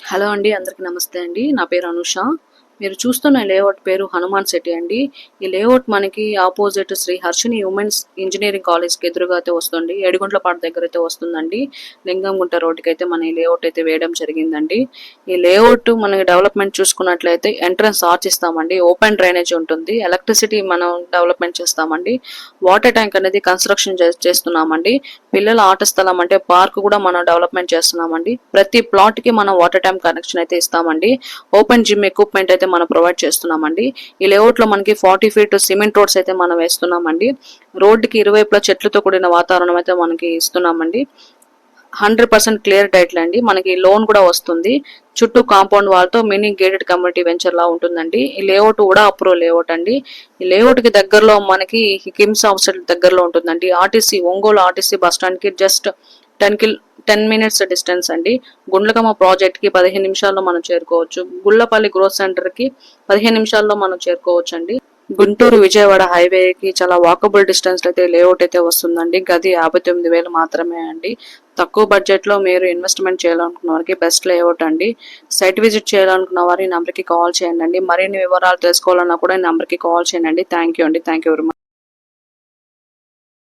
Hello అండి, అందరికి నమస్తే అండి. నా పేరు అనుష. మీరు చూస్తున్న లేఅవుట్ పేరు హనుమాన్ సిటీ అండి. ఈ లేఅవుట్ మనకి opposite Sri Harshini women's engineering కాలేజ్కి ఎదురుగా అయితే వస్తుంది. ఏడుగుంట్లపాడు దగ్గర అయితే వస్తుందండి. లింగంగుంట రోడ్డుకి అయితే మన ఈ లేఅవుట్ అయితే వేయడం జరిగిందండి. ఈ లేఅవుట్ మనకి డెవలప్మెంట్ చూసుకున్నట్లయితే ఎంట్రన్స్ ఆర్చ్ ఇస్తామండి. ఓపెన్ డ్రైనేజ్ ఉంటుంది. ఎలక్ట్రిసిటీ మనం డెవలప్మెంట్ చేస్తామండి. వాటర్ ట్యాంక్ అనేది కన్స్ట్రక్షన్ చేస్తున్నామండి. పిల్లల ఆట స్థలం అంటే పార్క్ కూడా మనం డెవలప్మెంట్ చేస్తున్నామండి. ప్రతి ప్లాట్ కి మనం వాటర్ ట్యాంక్ కనెక్షన్ అయితే ఇస్తామండి. ఓపెన్ జిమ్ ఎక్విప్మెంట్ అయితే మనం ప్రొవైడ్ చేస్తున్నామండి. ఈ లేఅవుట్ లో మనకి 40 ఫీట్ సిమెంట్ రోడ్స్ అయితే మనం వేస్తున్నామండి. రోడ్డుకి ఇరువైపులా చెట్లతో కూడిన వాతావరణం అయితే మనకి ఇస్తున్నామండి. 100% క్లియర్ టైటిల్ అండి. మనకి లోన్ కూడా వస్తుంది. చుట్టూ కాంపౌండ్ వాళ్ళతో మినీ గేటెడ్ కమ్యూనిటీ వెంచర్ లా ఉంటుందండి. ఈ లేఅవుట్ కూడా అప్రూవ్ లేఅవుట్ అండి. ఈ లేఅవుట్ కి దగ్గరలో మనకి కిమ్స్ హాస్పిటల్ దగ్గరలో ఉంటుందండి. RTC Ongole RTC bus stand కి జస్ట్ 10 మినిట్స్ డిస్టెన్స్ అండి. గుండ్లకమ్మ ప్రాజెక్ట్ కి 15 నిమిషాల్లో మనం చేరుకోవచ్చు. గుళ్ళపల్లి గ్రోత్ సెంటర్ కి 15 నిమిషాల్లో మనం చేరుకోవచ్చు అండి. గుంటూరు విజయవాడ హైవేకి చాలా వాకబుల్ డిస్టెన్స్ అయితే లేఅవుట్ అయితే వస్తుందండి. గది 59,000 మాత్రమే అండి. తక్కువ బడ్జెట్ లో మీరు ఇన్వెస్ట్మెంట్ చేయాలనుకున్న వారికి బెస్ట్ లేఅవుట్ అండి. సైట్ విజిట్ చేయాలనుకున్న వారి నెంబర్కి కాల్ చేయండి. మరిన్ని వివరాలు తెలుసుకోవాలన్నా కూడా ఈ నెంబర్కి కాల్ చేయండి. థ్యాంక్ యూ అండి. Thank you very much.